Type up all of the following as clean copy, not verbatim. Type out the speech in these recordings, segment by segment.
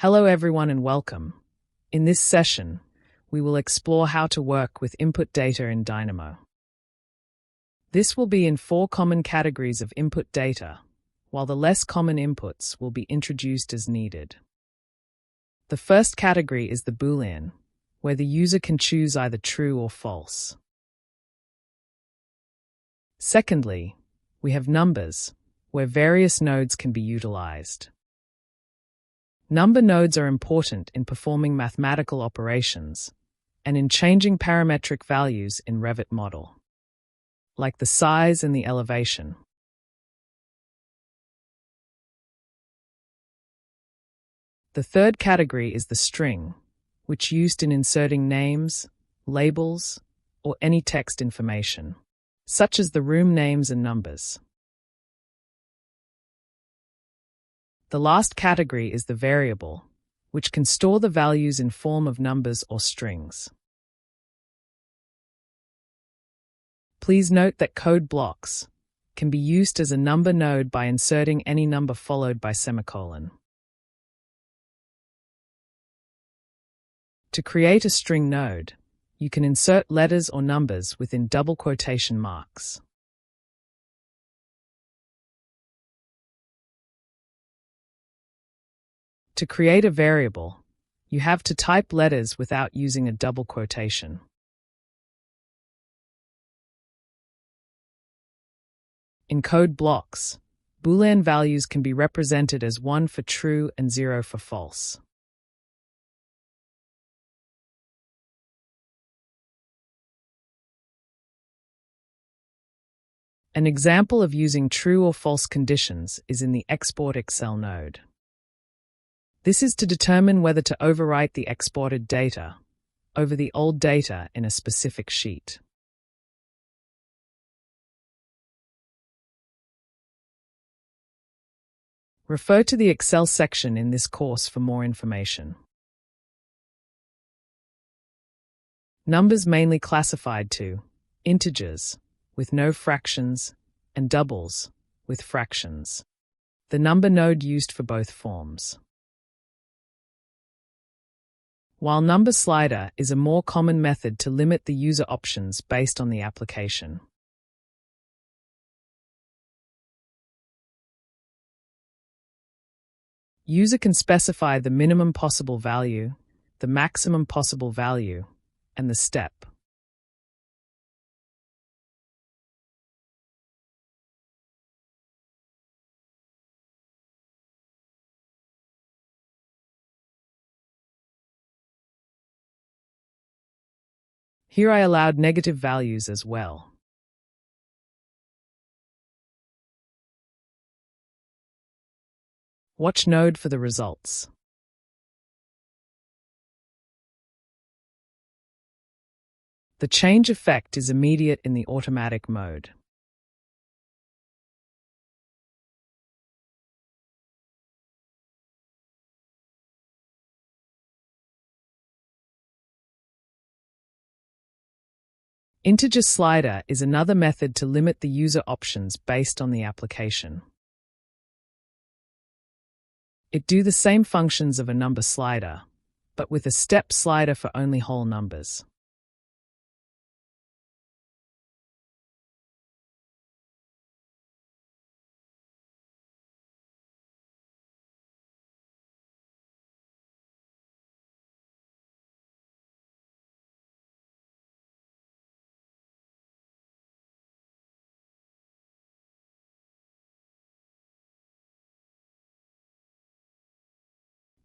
Hello everyone and welcome. In this session, we will explore how to work with input data in Dynamo. This will be in 4 common categories of input data, while the less common inputs will be introduced as needed. The first category is the Boolean, where the user can choose either true or false. Secondly, we have numbers, where various nodes can be utilized. Number nodes are important in performing mathematical operations and in changing parametric values in Revit model, like the size and the elevation. The third category is the string, which used in inserting names, labels, or any text information, such as the room names and numbers. The last category is the variable, which can store the values in form of numbers or strings. Please note that code blocks can be used as a number node by inserting any number followed by semicolon. To create a string node, you can insert letters or numbers within double quotation marks. To create a variable, you have to type letters without using a double quotation. In code blocks, Boolean values can be represented as 1 for true and 0 for false. An example of using true or false conditions is in the Export Excel node. This is to determine whether to overwrite the exported data over the old data in a specific sheet. Refer to the Excel section in this course for more information. Numbers mainly classified to integers with no fractions and doubles with fractions. The number node used for both forms. While number slider is a more common method to limit the user options based on the application. User can specify the minimum possible value, the maximum possible value, and the step. Here I allowed negative values as well. Watch node for the results. The change effect is immediate in the automatic mode. Integer slider is another method to limit the user options based on the application. It do the same functions of a number slider, but with a step slider for only whole numbers.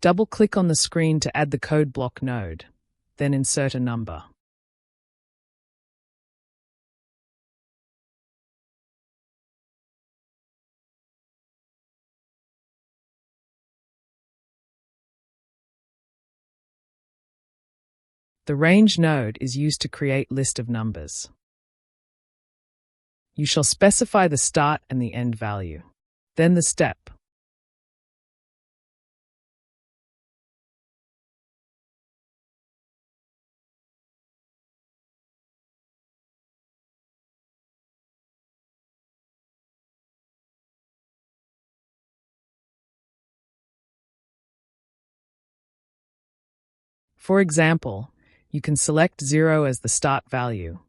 Double-click on the screen to add the code block node, then insert a number. The range node is used to create list of numbers. You shall specify the start and the end value, then the step. For example, you can select 0 as the start value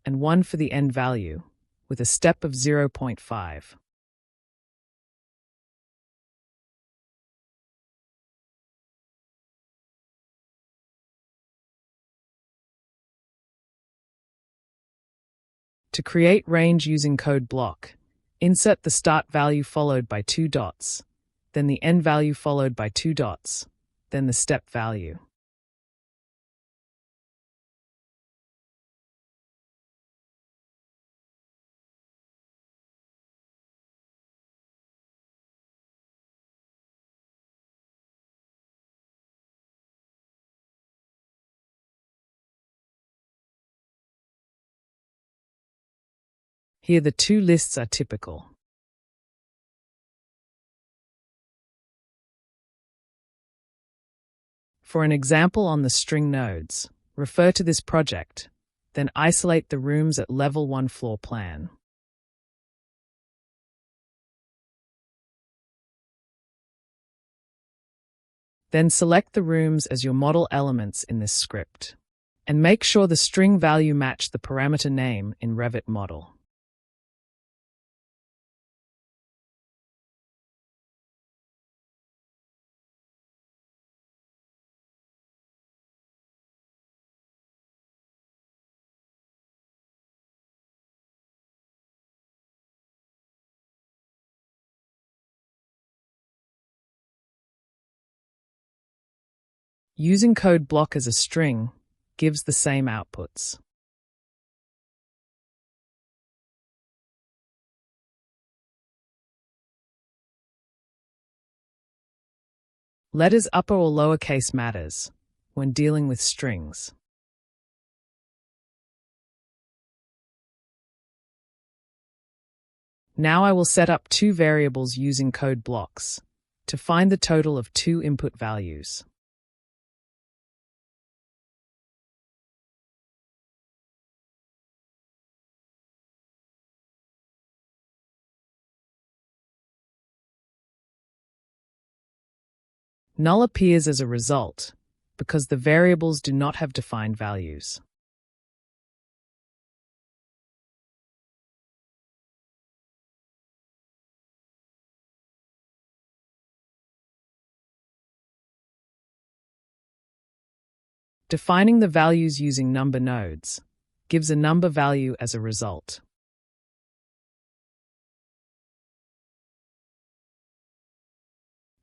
and 1 for the end value, with a step of 0.5. To create range using code block, insert the start value followed by 2 dots, then the end value followed by 2 dots, then the step value. Here the two lists are typical. For an example on the string nodes, refer to this project, then isolate the rooms at level 1 floor plan. Then select the rooms as your model elements in this script, and make sure the string value match the parameter name in Revit model. Using code block as a string gives the same outputs. Letters upper or lowercase matters when dealing with strings. Now I will set up two variables using code blocks to find the total of two input values. Null appears as a result because the variables do not have defined values. Defining the values using number nodes gives a number value as a result.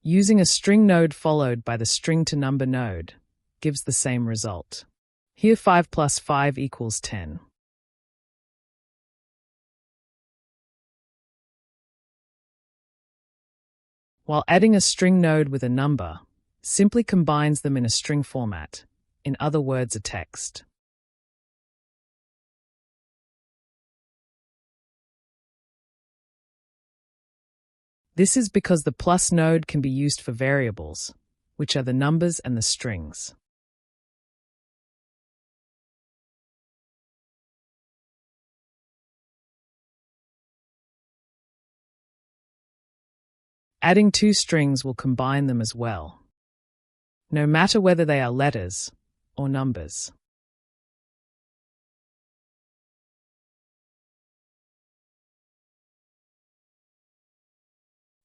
Using a string node followed by the string to number node gives the same result. Here 5 plus 5 equals 10. While adding a string node with a number simply combines them in a string format, in other words, a text. This is because the plus node can be used for variables, which are the numbers and the strings. Adding two strings will combine them as well, no matter whether they are letters or numbers.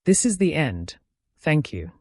This is the end. Thank you.